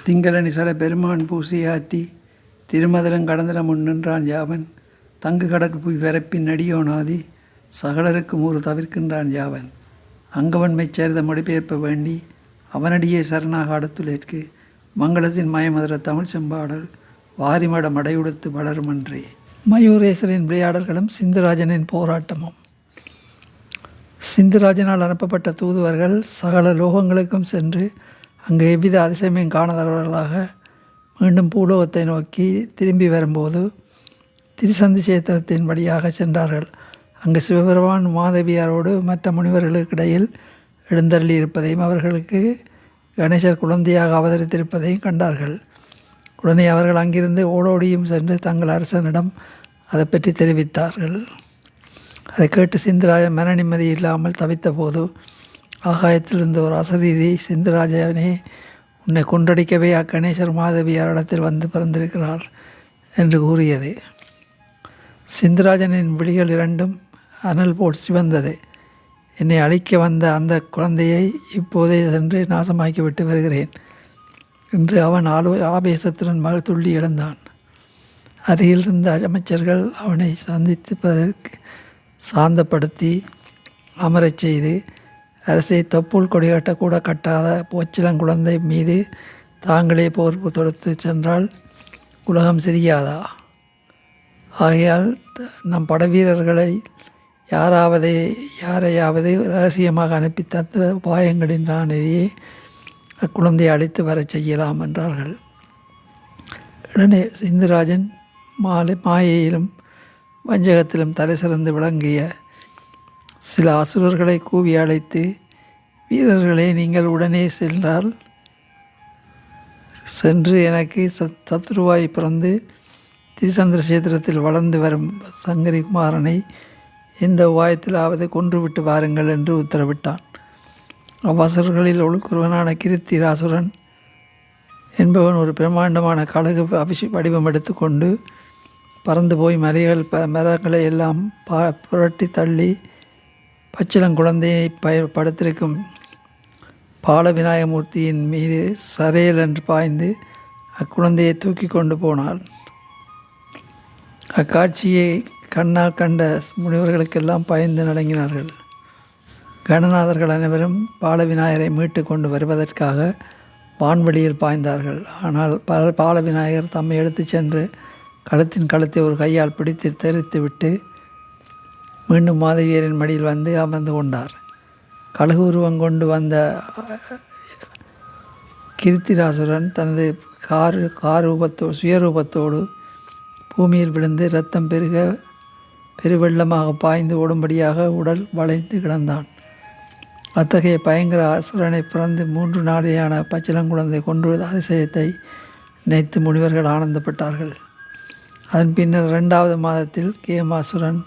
திங்களனிசல பெருமான் பூசியாற்றி திருமதலம் கடந்தலம் முன்னின்றான் யாவன் தங்கு கடற்புய் வரப்பின் நடியோனாதி சகலருக்கும் ஒரு தவிர்க்கின்றான் யாவன் அங்கவன் மெச்சரித மொழிபெயர்ப்ப வேண்டி அவனடியே சரணாக அடுத்துலேற்கு மங்களத்தின் மயமதுர தமிழ் செம்பாடல் வாரிமட மடையுடுத்து வளருமன்றே. மயூரேசரின் விளையாடல்களும் சிந்துராஜனின் போராட்டமும். சிந்துராஜனால் அனுப்பப்பட்ட தூதுவர்கள் சகல லோகங்களுக்கும் சென்று அங்கு எவ்வித அதிசயமையும் காணாதவர்களாக மீண்டும் பூலோகத்தை நோக்கி திரும்பி வரும்போது திரிசந்தி சேத்திரத்தின் வழியாக சென்றார்கள். அங்கு சிவபெருமான் மாதவியாரோடு மற்ற முனிவர்களுக்கிடையில் எழுந்தள்ளி இருப்பதையும் அவர்களுக்கு கணேசர் குழந்தையாக அவதரித்திருப்பதையும் கண்டார்கள். உடனே அவர்கள் அங்கிருந்து ஓடோடியும் சென்று தங்கள் அரசனிடம் அதை பற்றி தெரிவித்தார்கள். அதை கேட்டு சிந்துராஜன் மன நிம்மதி இல்லாமல் தவித்த போது ஆகாயத்திலிருந்து ஒரு அசரீரி சிந்துராஜனே, உன்னை கொன்றடிக்கவே அக்கணேசர் மாதவியாரிடத்தில் வந்து பிறந்திருக்கிறார் என்று கூறியது. சிந்துராஜனின் விழிகள் இரண்டும் அனல் போல் சிவந்தது. என்னை அழிக்க வந்த அந்த குழந்தையை இப்போதே சென்று நாசமாக்கிவிட்டு வருகிறேன் என்று அவன் ஆவேசத்துடன் துள்ளி எழுந்தான். அருகில் இருந்த அமைச்சர்கள் அவனை சந்திப்பதற்கு சாந்தப்படுத்தி அமரச் செய்து, அரசை தப்புள் கொடிகட்டக்கூட கட்டாத போச்சிலங்குழந்தை மீது தாங்களே போர் தொடுத்து சென்றால் உலகம் சிரியாதா? ஆகையால் நம் படவீரர்களை யாரையாவது ரகசியமாக அனுப்பி தந்திர உபாயங்களினாலேயே அக்குழந்தையை அழைத்து வரச் செய்யலாம் என்றார்கள். உடனே சிந்துராஜன் மாயையிலும் வஞ்சகத்திலும் தலை சிறந்து விளங்கிய சில அசுரர்களை கூவி அழைத்து, வீரர்களே, நீங்கள் உடனே சென்று எனக்கு சத்ருவாய் பிறந்து திரிசந்திர சேத்திரத்தில் வளர்ந்து வரும் சங்கரி குமாரனை எந்த உபாயத்திலாவது கொன்றுவிட்டு வாருங்கள் என்று உத்தரவிட்டான். அவ்வசுரர்களில் ஒழுக்குருவனான கிருத்திராசுரன் என்பவன் ஒரு பிரம்மாண்டமான கழுகு வடிவம் எடுத்துக்கொண்டு பறந்து போய் மரங்களை எல்லாம் புரட்டி தள்ளி பச்சிலங்குழந்தையை படுத்திருக்கும் பால விநாயகமூர்த்தியின் மீது சரையல் என்று பாய்ந்து அக்குழந்தையை தூக்கி கொண்டு போனாள். அக்காட்சியை கண்ணால் கண்ட முனிவர்களுக்கெல்லாம் பயந்து நடுங்கினார்கள். கணநாதர்கள் அனைவரும் பால விநாயகரை மீட்டு கொண்டு வருவதற்காக வான்வெளியில் பாய்ந்தார்கள். ஆனால் பால விநாயகர் தம்மை எடுத்து சென்று கழுத்தை ஒரு கையால் பிடித்து தெரித்து விட்டு மீண்டும் மாதவியரின் மடியில் வந்து அமர்ந்து கொண்டார். கழுகு உருவம் கொண்டு வந்த கிருத்திராசுரன் தனது சுயரூபத்தோடு பூமியில் விழுந்து இரத்தம் பெருவெள்ளமாக பாய்ந்து ஓடும்படியாக உடல் வளைந்து கிடந்தான். அத்தகைய பயங்கர அசுரனை பிறந்து 3 நாளையான பச்சிலங்குழந்தை கொண்டு அதிசயத்தை நினைத்து முனிவர்கள் ஆனந்தப்பட்டார்கள். அதன் பின்னர் 2வது மாதத்தில் கேமாசுரன்,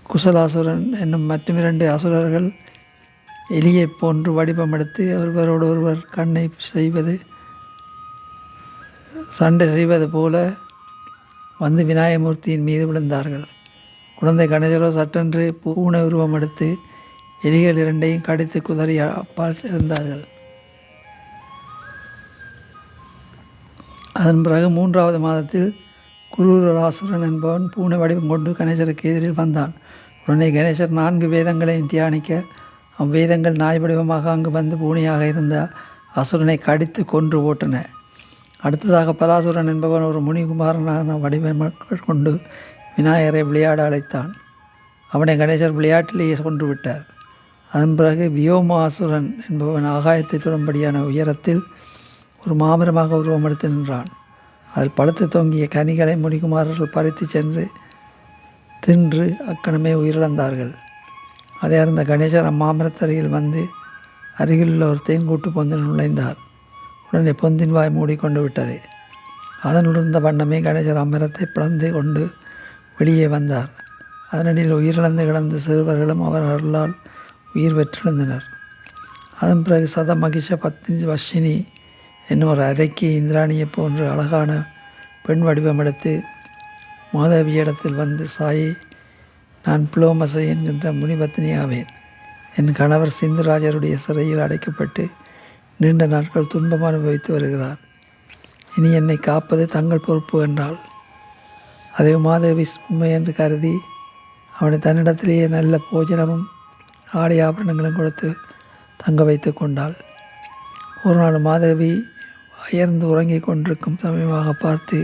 குசலாசுரன் என்னும் மற்றும் 2 அசுரர்கள் எலியை போன்று வடிவமெடுத்து ஒருவரோடு ஒருவர் சண்டை செய்வது போல வந்து விநாயகமூர்த்தியின் மீது விழுந்தார்கள். குழந்தை கணேசரோ சட்டென்று பூனை உருவம் எடுத்து எலிகள் 2ஐயும் கடித்து குதறி அப்பால் இருந்தார்கள். அதன் பிறகு 3வது மாதத்தில் குரூராசுரன் என்பவன் பூனை வடிவம் கொண்டு கணேசருக்கு எதிரில் வந்தான். உடனே கணேசர் 4 வேதங்களையும் தியானிக்க அவ்வேதங்கள் நாய் வடிவமாக அங்கு வந்து பூனையாக இருந்த அசுரனை கடித்து கொன்று போட்டன. அடுத்ததாக பராசுரன் என்பவன் ஒரு முனிகுமாரனான வடிவம் கொண்டு விநாயகரை விளையாட அழைத்தான். அவனை கணேசர் விளையாட்டிலேயே கொன்று விட்டார். அதன் பிறகு வியோமாசுரன் என்பவன் ஆகாயத்தை தொடும்படியான உயரத்தில் ஒரு மாமரமாக உருவமெடுத்து நின்றான். அதில் பழுத்து தொங்கிய கனிகளை முனிகுமாரர்கள் பறித்து சென்று தின்று அக்கணமே உயிரிழந்தார்கள். அதை அறிந்த கணேசர் அம்மாமரத்தருகில் வந்து அருகிலுள்ள ஒரு தேன்கூட்டு பொந்தில் நுழைந்தார். உடனே பொந்தின் வாய் மூடிக்கொண்டு விட்டது. அதனுடன் வண்ணமே கணேசர் அம்மரத்தை பிளந்து கொண்டு வெளியே வந்தார். அதனடியில் உயிரிழந்து கிடந்த சிறுவர்களும் அவர் அருளால் உயிர் பெற்றெழுந்தனர். அதன் பிறகு சதமகிஷ பத்னி வஷினி என்னும் ஒரு அரைக்கி இந்திராணியை போன்று அழகான பெண் வடிவம் எடுத்து மாதவியிடத்தில் வந்து, சாயி, நான் புலோமசை என்கின்ற முனிபத்தினி ஆவேன். என் கணவர் சிந்துராஜருடைய சிறையில் அடைக்கப்பட்டு நீண்ட நாட்கள் துன்பம் அனுபவித்து வருகிறார். இனி என்னை காப்பது தங்கள் பொறுப்பு என்றாள். அதை உமாதேவி உண்மை என்று கருதி அவனை தன்னிடத்திலேயே நல்ல போஜனமும் ஆடை ஆபரணங்களும் கொடுத்து தங்க வைத்து கொண்டாள். ஒரு நாள் மாதேவி அயர்ந்து உறங்கிக் கொண்டிருக்கும் சமயமாக பார்த்து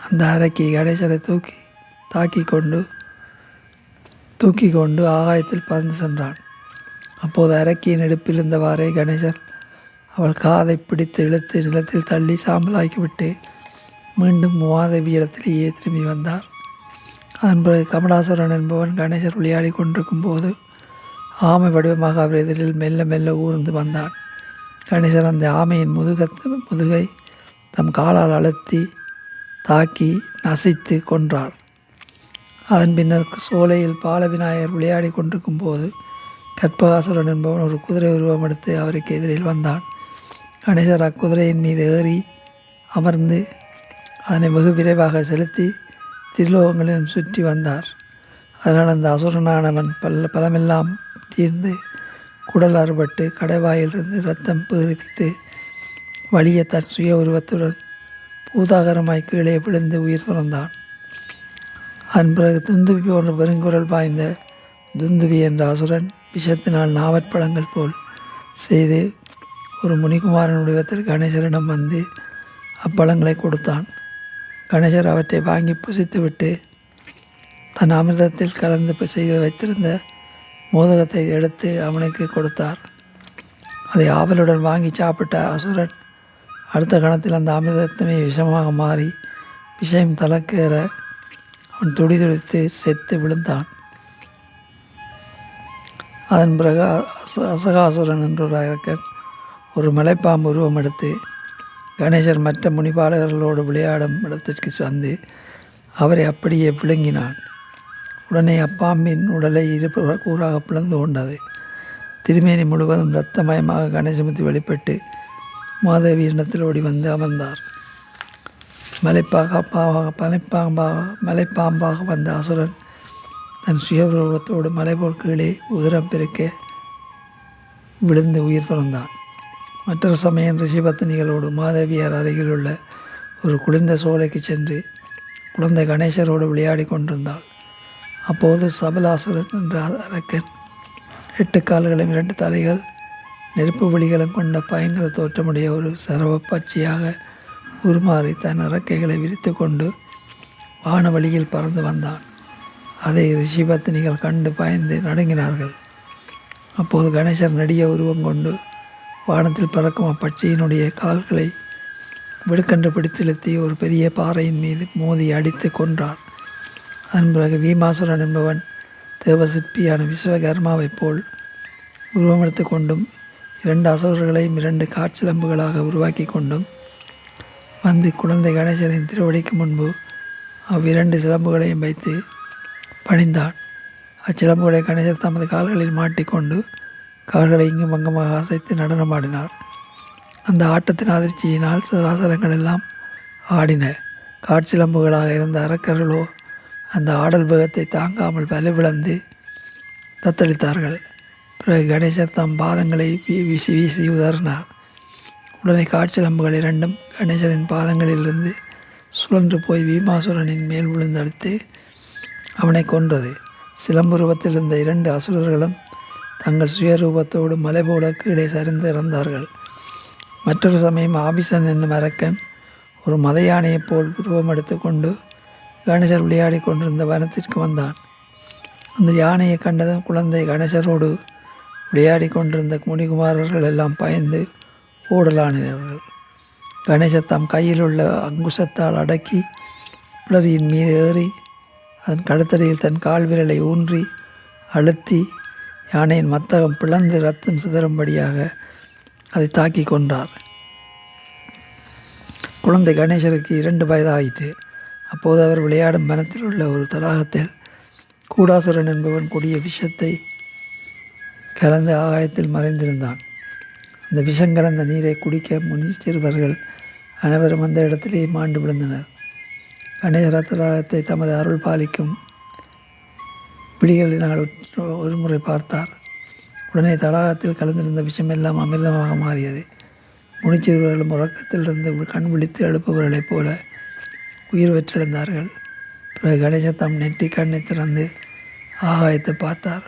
அந்த அறைக்கு கணேசரை தூக்கி கொண்டு ஆகாயத்தில் பறந்து சென்றான். அப்போது அரக்கியின் இடுப்பில் இருந்தவாறே கணேசர் அவள் காதை பிடித்து இழுத்து நிலத்தில் தள்ளி சாம்பலாக்கிவிட்டு மீண்டும் மாதேவி இடத்திலேயே திரும்பி வந்தார். அதன் பிறகு கமலாசுரன் என்பவன் கணேசர் விளையாடி கொண்டிருக்கும் போது ஆமை வடிவமாக அவர் எதிரில் மெல்ல மெல்ல ஊர்ந்து வந்தான். கணேசர் அந்த ஆமையின் முதுகை தம் காலால் அழுத்தி தாக்கி நசித்து கொன்றார். அதன் பின்னர் சோலையில் பாலவிநாயகர் விளையாடி கொண்டிருக்கும் போது கற்பகாசுரன் என்பவன் ஒரு குதிரை உருவம் எடுத்து அவருக்கு எதிரில் வந்தான். கணேசர் அக்குதிரையின் மீது ஏறி அமர்ந்து அதனை வெகு விரைவாக செலுத்தி திருலோகங்களிலும் சுற்றி வந்தார். அதனால் அந்த அசுரனானவன் பலமெல்லாம் தீர்ந்து குடல் அறுபட்டு கடைவாயிலிருந்து இரத்தம் பீரித்து வலிய தன் சுய உருவத்துடன் பூதாகரமாய் கீழே விழுந்து உயிர் துறந்தான். அதன் பிறகு துந்துவி போன்ற பெருங்குரல் பாய்ந்த துந்துவி என்ற அசுரன் விஷத்தினால் நாவற்பழங்கள் போல் செய்து ஒரு முனிகுமாரன் வடிவத்தில் கணேசரிடம் வந்து அப்பழங்களை கொடுத்தான். கணேசர் அவற்றை வாங்கி புசித்துவிட்டு தன் அமிர்தத்தில் கலந்து செய்து வைத்திருந்த மோதகத்தை எடுத்து அவனுக்கு கொடுத்தார். அதை ஆவலுடன் வாங்கி சாப்பிட்ட அசுரன் அடுத்த கணத்தில் அந்த அமிர்தத்தமே விஷமாக மாறி விஷயம் தலக்கேற அவன் துடிதுடித்து செத்து விழுந்தான். அதன் பிறகு அசகாசுரன் என்ற ஒரு அரக்கன் ஒரு மலைப்பாம்பு உருவம் எடுத்து கணேசர் மற்ற முனிபாலகர்களோடு விளையாடும் இடத்திற்கு வந்து அவரை அப்படியே விழுங்கினான். உடனே அப்பாம்பின் உடலை இரு கூறாக பிளந்து கொண்டது. திருமேனி முழுவதும் இரத்தமயமாக கணேசமுத்தி வெளிப்பட்டு மாதேவி இடத்தில் ஓடி வந்து அமர்ந்தார். மலைப்பாம்பாக வந்த அசுரன் தன் சுயரூபத்தோடு மலைபோல் கீழே உதிரம் பெருக்க விழுந்து உயிர் துறந்தான். மற்றொரு சமயம் ரிஷிபத்தினிகளோடு மாதேவியார் அருகில் உள்ள ஒரு குளிர்ந்த சோலைக்கு சென்று குழந்தை கணேசரோடு விளையாடி கொண்டிருந்தாள். அப்போது சபலாசுரன் என்ற அரக்கன் 8 கால்களும் 2 தலைகள் நெருப்பு விழிகளும் கொண்ட பயங்கர தோற்றமுடைய ஒரு சரவ பட்சியாக உருமாறி தன் இறக்கைகளை விரித்து கொண்டு வானவழியில் பறந்து வந்தான். அதை ரிஷிபத்தினிகள் கண்டு பயந்து நடுங்கினார்கள். அப்போது கணேசர் நெடிய உருவம் கொண்டு வானத்தில் பறக்கும் அப்பட்சியினுடைய கால்களை விடுக்கன்று பிடித்திழுத்தி ஒரு பெரிய பாறையின் மீது மோதி அடித்து கொன்றார். அதன் பிறகு வீமாசுரன் என்பவன் தேவசிற்பியான விஸ்வகர்மாவைப் போல் உருவமெடுத்து கொண்டும் 2 அசுரர்களையும் 2 காற்சிலம்புகளாக உருவாக்கி கொண்டும் வந்து குழந்தை கணேசரின் திருவடிக்கு முன்பு அவ்விரண்டு சிலம்புகளையும் வைத்து பணிந்தான். அச்சிலம்புகளை கணேசர் தமது கால்களில் மாட்டிக்கொண்டு கால்களை இங்கும் அங்கமாக அசைத்து நடனமாடினார். அந்த ஆட்டத்தின் அதிர்ச்சியினால் சராசரங்கள் எல்லாம் ஆடின. காட்சிலம்புகளாக இருந்த அரக்கர்களோ அந்த ஆடல் வேகத்தை தாங்காமல் வலுவிழந்து தத்தளித்தார்கள். பிறகு கணேசர் தம் பாதங்களை வீசி வீசி உதறினார். உடனே காட்சிலம்புகள் இரண்டும் கணேசரின் பாதங்களிலிருந்து சுழன்று போய் வீமாசுரனின் மேல் விழுந்தடித்து அவனை கொன்றது. சிலம்புருவத்தில் இருந்த 2 அசுரர்களும் தங்கள் சுயரூபத்தோடு மலை போல கீழே சரிந்து இறந்தார்கள். மற்றொரு சமயம் ஆபிசன் என்னும் அரக்கன் ஒரு மத யானையைப் போல் உருவம் எடுத்து கொண்டு கணேசர் விளையாடி கொண்டிருந்த வனத்திற்கு வந்தான். அந்த யானையை கண்டதும் குழந்தை கணேசரோடு விளையாடி கொண்டிருந்த முனிகுமாரர்கள் எல்லாம் பயந்து ஓடலானினார்கள். கணேசர் தம் கையில் உள்ள அங்குசத்தால் அடக்கி புலரியின் மீது ஏறி அதன் கழுத்தடியில் தன் கால் விரலை ஊன்றி அழுத்தி யானையின் மத்தகம் பிளந்து ரத்தம் சிதறும்படியாக அதை தாக்கி கொன்றார். குழந்தை கணேசருக்கு 2 வயதாயிற்று. அப்போது அவர் விளையாடும் வனத்தில் உள்ள ஒரு தடாகத்தில் கூடாசுரன் என்பவன் கொடிய விஷத்தை கலந்து ஆகாயத்தில் மறைந்திருந்தான். அந்த விஷம் கலந்த நீரை குடிக்க முனி சிறுவர்கள் அனைவரும் அந்த இடத்திலேயே மாண்டு விழுந்தனர். கணேசர் தடாகத்தை தமது அருள் பாலிக்கும் விழிகளினால் ஒரு முறை பார்த்தார். உடனே தடாகத்தில் கலந்திருந்த விஷமெல்லாம் அமிர்தமாக மாறியது. முனிச்சிறுவர்களும் உறக்கத்திலிருந்து கண் விழித்து எழுப்பவர்களைப் போல உயிர் பெற்றெழுந்தார்கள். பிறகு கணேசர் தம் நெற்றி கண்ணை திறந்து ஆகாயத்தை பார்த்தார்.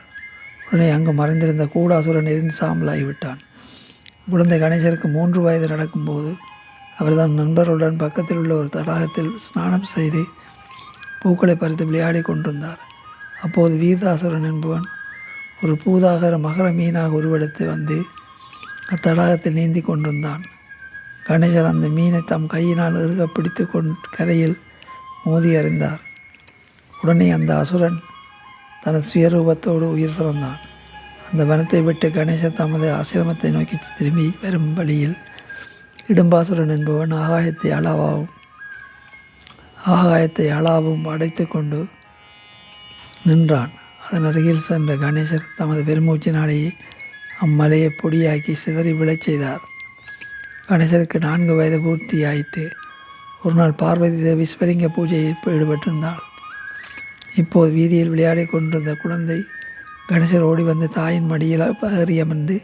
உடனே அங்கு மறைந்திருந்த கூடாசுரன் எரிந்து சாம்பலாகிவிட்டான். குழந்தை கணேசருக்கு 3 வயது நடக்கும்போது அவர் தம் நண்பர்களுடன் பக்கத்தில் உள்ள ஒரு தடாகத்தில் ஸ்நானம் செய்து பூக்களை பறித்து விளையாடி கொண்டிருந்தார். அப்போது வீரதாசுரன் என்பவன் ஒரு பூதாகர மகர மீனாக உருவெடுத்து வந்து அத்தடாகத்தில் நீந்தி கொண்டிருந்தான். கணேசர் அந்த மீனை தம் கையினால் இறுக பிடித்து கரையில் மோதி அறிந்தார். உடனே அந்த அசுரன் தனது சுயரூபத்தோடு உயிர் சுரந்தான். அந்த வனத்தை விட்டு கணேசர் தமது ஆசிரமத்தை நோக்கி திரும்பி வரும் வழியில் இடும்பாசுரன் என்பவன் ஆகாயத்தை அளாவும் அடைத்து கொண்டு நின்றான். அதன் அருகில் சென்ற கணேசர் தமது பெருமூச்சினாலேயே அம்மலையை பொடியாக்கி சிதறி விழச் செய்தார். கணேசருக்கு 4 வயது பூர்த்தியாயிற்று. ஒரு நாள் பார்வதி தேவி சிவலிங்க பூஜையில் ஈடுபட்டிருந்தாள். இப்போது வீதியில் விளையாடி கொண்டிருந்த குழந்தை கணேசர் ஓடி வந்து தாயின் மடியில் ஏறி அமர்ந்து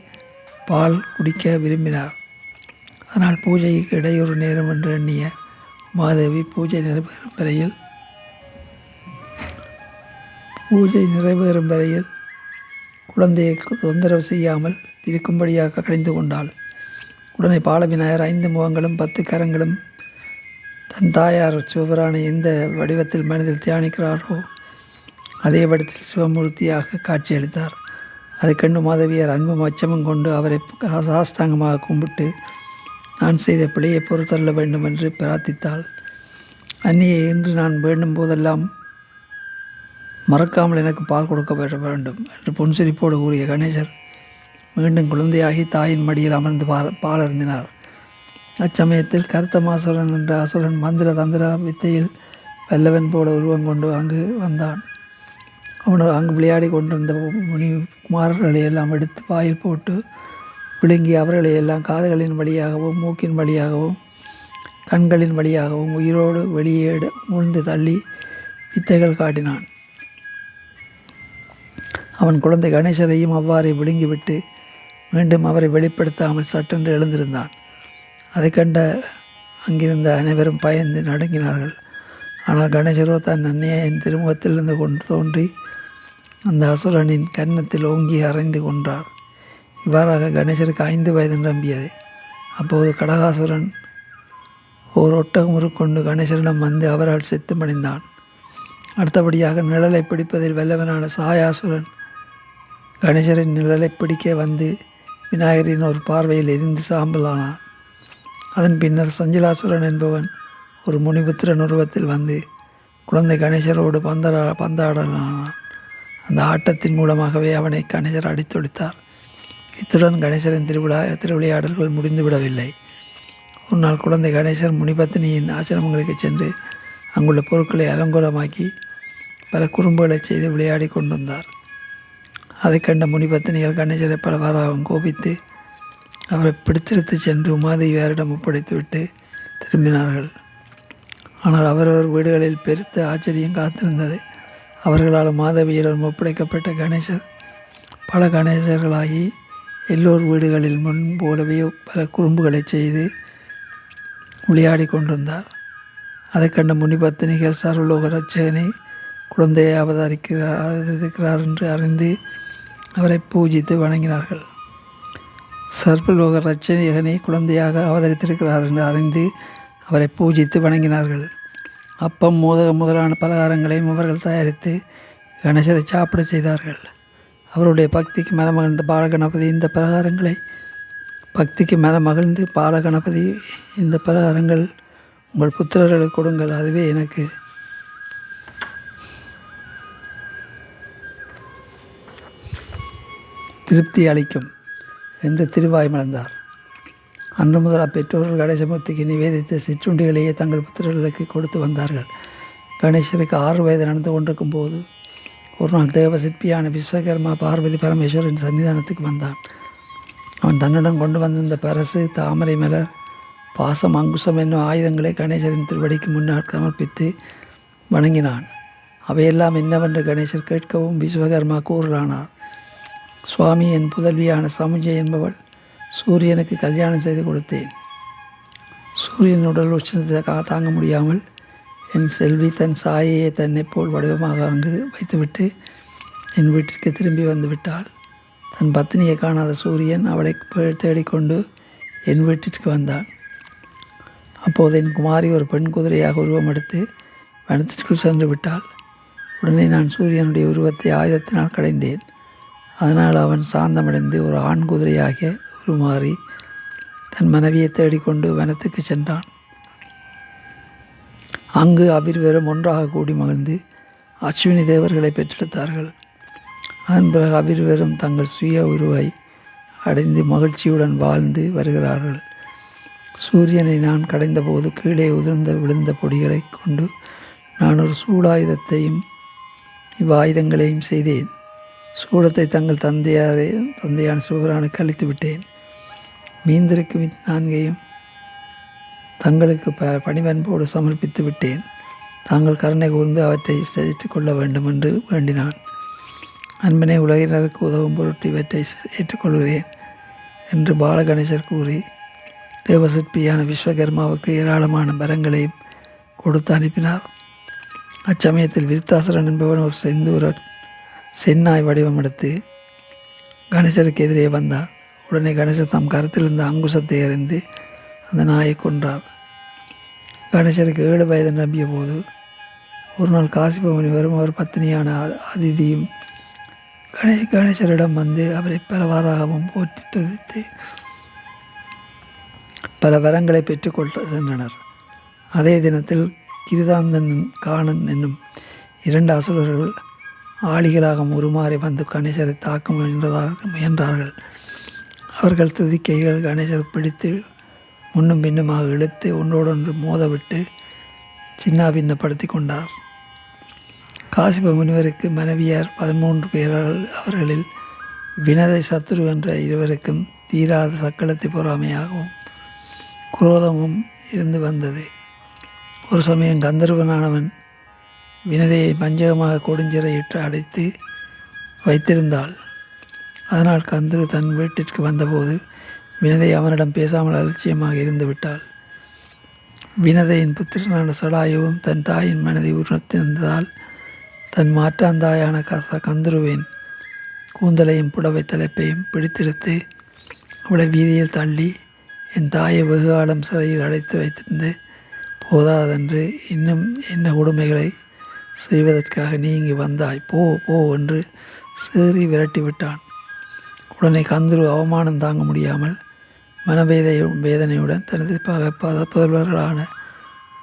பால் குடிக்க விரும்பினார். அதனால் பூஜைக்கு இடையூறு நேரம் என்று எண்ணிய மாதேவி பூஜை நிறைவேறும் வரையில் குழந்தையை தொந்தரவு செய்யாமல் இருக்கும்படியாக கடிந்து கொண்டாள். உடனே பாலவிநாயகர் 5 முகங்களும் 10 கரங்களும் தன் தாயார் சிவபிரானை எந்த வடிவத்தில் மனதில் தியானிக்கிறாரோ அதே வடிவத்தில் சிவமூர்த்தியாக காட்சியளித்தார். அதை கண்டு மாதவியார் அன்பும் அச்சமும் கொண்டு அவரை சாஷ்டாங்கமாக கும்பிட்டு நான் செய்த பிழையை பொறுத்தள்ள வேண்டும் என்று பிரார்த்தித்தாள். அன்னியை இன்று நான் வேண்டும் போதெல்லாம் மறக்காமல் எனக்கு பால் கொடுக்க வேண்டும் என்று புன்சிரிப்போடு கூறிய கணேசர் மீண்டும் குழந்தையாகி தாயின் மடியில் அமர்ந்து பால் அருந்தினார். அச்சமயத்தில் கருத்தமாசுரன் என்ற அசுரன் மந்திர தந்திர வித்தையில் வல்லவன் போல உருவம் கொண்டு அங்கு வந்தான். அங்கு விளையாடி கொண்டிருந்த முனி குமாரர்களை எல்லாம் எடுத்து வாயில் போட்டு விழுங்கி அவர்களை எல்லாம் காதுகளின் வழியாகவும் மூக்கின் வழியாகவும் கண்களின் வழியாகவும் உயிரோடு வெளியே மூழ்ந்து தள்ளி வித்தைகள் காட்டினான். அவன் குழந்தை கணேசரையும் அவ்வாறே விழுங்கிவிட்டு மீண்டும் அவரை வெளிப்படுத்தாமல் சட்டென்று எழுந்திருந்தான். அதை கண்ட அங்கிருந்த அனைவரும் பயந்து நடுங்கினார்கள். ஆனால் கணேசரோ தன் அன்னையின் திருமுகத்திலிருந்து கொண்டு தோன்றி அந்த அசுரனின் கன்னத்தில் ஓங்கி அறைந்து கொன்றார். இவ்வாறாக கணேசருக்கு 5 வயது நிரம்பியது. அப்போது கடகாசுரன் ஓர் ஒட்டகம் கொண்டு கணேசரிடம் வந்து அவரால் செத்து மடிந்தான். அடுத்தபடியாக நிழலை பிடிப்பதில் வல்லவனான சாயாசுரன் கணேசரின் நிழலை பிடிக்க வந்து விநாயகரின் ஒரு பார்வையில் எரிந்து சாம்பலானான். அதன் பின்னர் சஞ்சலாசுரன் என்பவன் ஒரு முனிபுத்திரன் உருவத்தில் வந்து குழந்தை கணேசரோடு பந்தாடலானான். அந்த ஆட்டத்தின் மூலமாகவே அவனை கணேசர் அடித்தொழித்தார். இத்துடன் கணேசரின் திருவிளையாடல்கள் முடிந்துவிடவில்லை. ஒரு நாள் குழந்தை கணேசர் முனிபத்தினியின் ஆசிரமங்களுக்கு சென்று அங்குள்ள பொருட்களை அலங்கோலமாக்கி பல குறும்புகளை செய்து விளையாடி கொண்டிருந்தார். அதை கண்ட முனிபத்தினிகள் கணேசரை பலவாறாகவும் கோபித்து அவரை பிடித்தெடுத்து சென்று உமாதேவியாரிடம் ஒப்படைத்துவிட்டு திரும்பினார்கள். ஆனால் அவரவர் வீடுகளில் பெருத்த ஆச்சரியம் காத்திருந்தது. அவர்களால் மாதவியிடம் ஒப்படைக்கப்பட்ட கணேசர் பல கணேசர்களாகி எல்லோர் வீடுகளில் முன் போலவே பல குறும்புகளை செய்து விளையாடி கொண்டிருந்தார். அதை கண்ட முனிபத்தினிகள் சர்வலோக ரட்சகனை குழந்தையை அவதரிக்கிறார் என்று அறிந்து அவரை பூஜித்து வணங்கினார்கள். சர்வலோக ரட்சகனை குழந்தையாக அவதரித்திருக்கிறார் என்று அறிந்து அவரை பூஜித்து வணங்கினார்கள். அப்பம் மோதகம் முதலான பலகாரங்களையும் அவர்கள் தயாரித்து கணேசரை சாப்பிட செய்தார்கள். அவருடைய பக்திக்கு மனமகிழ்ந்த பாலகணபதி இந்த பலகாரங்கள் உங்கள் புத்திரர்களுக்கு கொடுங்கள், அதுவே எனக்கு திருப்தி அளிக்கும் என்று திருவாய் மலர்ந்தார். அன்று முதல் அப்பெற்றோர்கள் கணேசமூர்த்திக்கு நிவேதித்த சிற்றுண்டிகளையே தங்கள் புத்திரர்களுக்கு கொடுத்து வந்தார்கள். கணேசருக்கு 6 வயது நடந்து கொண்டிருக்கும் போது ஒரு நாள் தேவ சிற்பியான விஸ்வகர்மா பார்வதி பரமேஸ்வரன் சன்னிதானத்துக்கு வந்தான். அவன் தன்னுடன் கொண்டு வந்திருந்த பரசு, தாமரை மலர், பாசம், அங்குசம் என்னும் ஆயுதங்களை கணேசரின் திருவடிக்கு முன்னால் சமர்ப்பித்து வணங்கினான். அவையெல்லாம் என்னவென்று கணேசர் கேட்கவும் விஸ்வகர்மா கூறலானார். சுவாமி, என் புதல்வியான சமுஜை என்பவள் சூரியனுக்கு கல்யாணம் செய்து கொடுத்தேன். சூரியன் உடல் உஷ்ணத்தை தாங்க முடியாமல் என் செல்வி தன் சாயையை தன்னை போல் வடிவமாக அங்கு வைத்துவிட்டு என் வீட்டிற்கு திரும்பி வந்து விட்டாள். தன் பத்தினியை காணாத சூரியன் அவளை தேடிக்கொண்டு என் வீட்டிற்கு வந்தான். அப்போது என் குமாரி ஒரு பெண் குதிரையாக உருவம் எடுத்து வனத்திற்குள் சென்று விட்டாள். உடனே நான் சூரியனுடைய உருவத்தை ஆயுதத்தினால் கடைந்தேன். அதனால் அவன் சாந்தமடைந்து ஒரு ஆண் குதிரையாக உருமாறி தன் மனைவியை தேடிக்கொண்டு வனத்துக்கு சென்றான். அங்கு அபிர்வரும் ஒன்றாக கூடி மகிழ்ந்து அஸ்வினி தேவர்களை பெற்றெடுத்தார்கள். அதன் பிறகு அபிர்வரும் தங்கள் சுய உருவை அடைந்து மகிழ்ச்சியுடன் வாழ்ந்து வருகிறார்கள். சூரியனை நான் கடைந்தபோது கீழே விழுந்த பொடிகளை கொண்டு நான் ஒரு சூடாயுதத்தையும் இவ்வாயுதங்களையும் செய்தேன். சூடத்தை தங்கள் தந்தையான சிவபிரானுக்கு அளித்து விட்டேன். மீந்திருக்கும் இந்நான்கையும் தங்களுக்கு பணிவன்போடு சமர்ப்பித்து விட்டேன். தாங்கள் கருணை கூர்ந்து அவற்றை செய்து கொள்ள வேண்டும் என்று வேண்டினான். அன்பனை உலகினருக்கு உதவும் பொருட்டு இவற்றை ஏற்றுக்கொள்கிறேன் என்று பாலகணேசர் கூறி தேவசிற்பியான விஸ்வகர்மாவுக்கு ஏராளமான வரங்களையும் கொடுத்து அனுப்பினார். அச்சமயத்தில் விருத்தாசுரன் என்பவன் ஒரு செந்நாய் வடிவம் எடுத்து கணேசருக்கு எதிரே வந்தான். உடனே கணேசர் தம் கருத்தில் இருந்த அங்குசத்தை அறிந்து அந்த நாயை கொன்றார். கணேசருக்கு 7 வயது நிரம்பிய போது ஒரு நாள் காசிப முனிவரும் அவர் பத்தினியான அதிதியும் கணேசரிடம் வந்து அவரை பலவாறாகவும் போற்றி துதித்து பல வரங்களை பெற்றுக்கொள்ள சென்றனர். அதே தினத்தில் கிருதாந்தன் காணன் என்னும் 2 அசுரர்கள் ஆளிகளாக உருமாறி வந்து கணேசரை தாக்க முயன்றார்கள். அவர்கள் துதிக்கைகள் கணேசர் பிடித்து முன்னும் பின்னுமாக இழுத்து ஒன்றோடொன்று மோதவிட்டு சின்னாபின்னப்படுத்தி கொண்டார். காசிப முனிவருக்கு மனைவியார் 13 பேர்கள். அவர்களில் வினதை சத்துரு என்ற இருவருக்கும் தீராத சக்களத்தை பொறாமையாகவும் குரோதமும் இருந்து வந்தது. ஒரு சமயம் கந்தர்வனானவன் வினதையை பஞ்சகமாக கொடுஞ்சிறையிட்டு அடைத்து வைத்திருந்தாள். அதனால் கந்தரு தன் வீட்டிற்கு வந்தபோது வினதை அவனிடம் பேசாமல் அலட்சியமாக இருந்து விட்டாள். வினதையின் புத்திரனான சடாயுவும் தன் தாயின் மனதை உணர்த்திருந்ததால் தன் மாற்றாந்தாயான கந்தருவின் கூந்தலையும் புடவை தலைப்பையும் பிடித்தெடுத்து அவளை வீதியில் தள்ளி என் தாயை வெகுகாலம் சிறையில் அடைத்து வைத்திருந்து போதாதென்று இன்னும் என்ன கொடுமைகளை செய்வதற்காக நீ இங்கு வந்தாய், போ போ என்று சீறி விரட்டிவிட்டான். உடனே கந்தரு அவமானம் தாங்க முடியாமல் வேதனையுடன் தனது புதல்வர்களான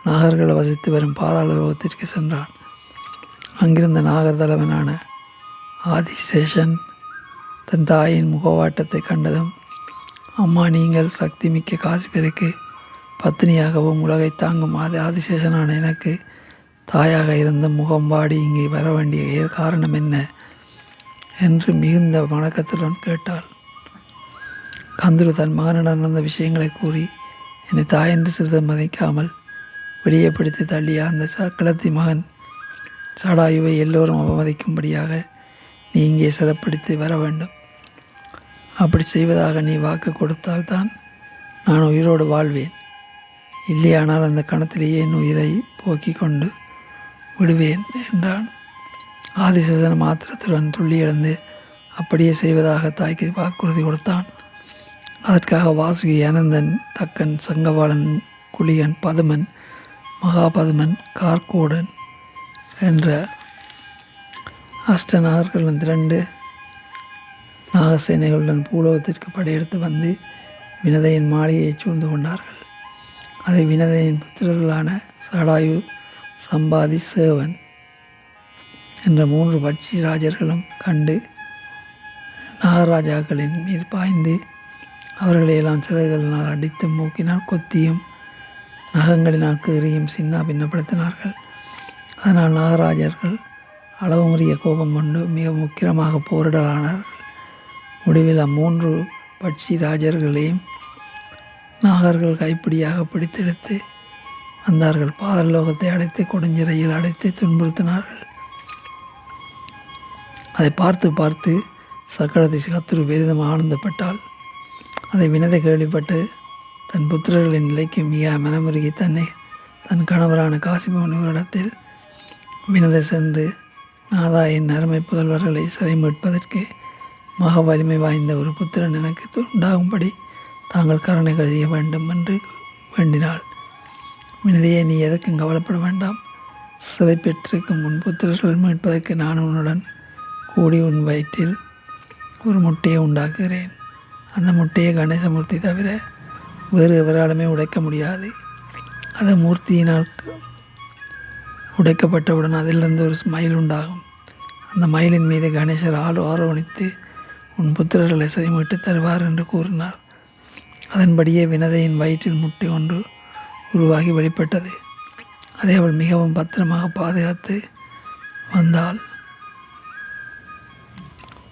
நாகர்கள் வசித்து வரும் பாதாள லோகத்திற்கு சென்றான். அங்கிருந்த நாகர் தலைவனான ஆதிசேஷன் தன் தாயின் முகவாட்டத்தை கண்டதும், அம்மா, நீங்கள் சக்தி மிக்க காசிபருக்கு பத்தினியாகவும் உலகை தாங்கும் ஆதிசேஷனான எனக்கு தாயாக இருந்த முகம் வாடி இங்கே வர வேண்டிய காரணம் என்ன என்று மிகுந்த வணக்கத்துடன் கேட்டாள். கந்தரு தன் மகனிடம் நடந்த விஷயங்களை கூறி என்னை தாயென்று சிறிது மதிக்காமல் வெளியே பிடித்து தள்ளிய அந்த சக்களத்தி மகன் சடாயுவை எல்லோரும் அவமதிக்கும்படியாக நீ இங்கே சிறப்பிடித்து வர வேண்டும். அப்படி செய்வதாக நீ வாக்கு கொடுத்தால்தான் நான் உயிரோடு வாழ்வேன். இல்லையானால் அந்த கணத்திலேயே என் உயிரை போக்கி கொண்டு விடுவேன் என்றான். ஆதிசேஷன் மாத்திரத்துடன் துள்ளி எழுந்து அப்படியே செய்வதாக தாய்க்கு வாக்குறுதி கொடுத்தான். அதற்காக வாசுகி, அனந்தன், தக்கன், சங்கவாளன், குளிகன், பதுமன், மகாபதுமன், கார்கோடன் என்ற அஷ்டநாகர்களுடன் 2 நாகசேனைகளுடன் பூலோகத்திற்கு படையெடுத்து வந்து வினதையின் மாளிகையை சூழ்ந்து கொண்டார்கள். அதை வினதையின் புத்திரர்களான சடாயு, சம்பாதி, சேவன் என்ற 3 பட்சி ராஜர்களும் கண்டு நாகராஜாக்களின் மீது பாய்ந்து அவர்களையெல்லாம் சிறகுகளினால் அடித்து மூக்கினால் கொத்தியும் நகங்களினால் கீறியும் சின்னா பின்னப்படுத்தினார்கள். அதனால் நாகராஜர்கள் அளவு முறிய கோபம் கொண்டு மிக முக்கியமாக போரிடலானார்கள். முடிவில் 3 பட்சி ராஜர்களையும் நாகர்கள் கைப்பிடியாக பிடித்தெடுத்து வந்தார்கள். பாதலோகத்தை அடைத்து கொடுஞ்சிறையில் அடைத்து துன்புறுத்தினார்கள். அதை பார்த்து சக்கரத்தை சத்துரு பெரிதும் ஆனந்தப்பட்டாள். அதை வினதை கேள்விப்பட்டு தன் புத்திரர்களின் நிலைக்கு மிக மனமுருகி தன் கணவரான காசிப முனிவரிடத்தில் வினதை சென்று, நாதா, என் அருமை புதல்வர்களை சிறை மீட்பதற்கு மக வலிமை வாய்ந்த ஒரு புத்திரன் எனக்கு உண்டாகும்படி தாங்கள் கருணை செய்ய வேண்டும் என்று வேண்டினாள். வினதையே, நீ எதற்கும் கவலைப்பட வேண்டாம். சிறை பெற்றிருக்கும் உன் புத்திரர்கள் மீட்பதற்கு நான் உன்னுடன் கூடி உன் வயிற்றில் ஒரு முட்டையை உண்டாக்குகிறேன். அந்த முட்டையை கணேசமூர்த்தி தவிர வேறு எவராலுமே உடைக்க முடியாது. அது மூர்த்தியினால் உடைக்கப்பட்டவுடன் அதிலிருந்து ஒரு மயில் உண்டாகும். அந்த மயிலின் மீது கணேசர் ஆரோகணித்து உன் புத்திரர்களை சிறைமீட்டு தருவார் என்று கூறினார். அதன்படியே வினதையின் வயிற்றில் முட்டை ஒன்று உருவாகி வெளிப்பட்டது. அதை அவள் மிகவும் பத்திரமாக பாதுகாத்து வந்தாள்.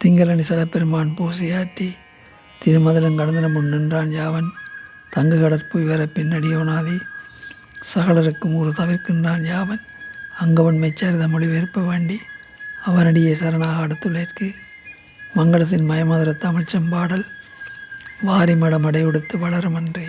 திங்களனி சடப்பெருமான் பூசையாற்றி திருமதலம் கடந்தன முன் நின்றான் யாவன். தங்கு கடற்பு இவர பின்னடியோனாதி சகலருக்கும் ஒரு தவிர்க்கின்றான் யாவன். அங்கவன் மெச்சரித மொழிபெயர்ப்ப வேண்டி அவனடியே சரணாக அடுத்துள்ளேற்கு மங்களத்தின் மயமதுர தமிழ் செம்பாடல் வாரிமடம் அடையுடுத்து வளருமன்றே.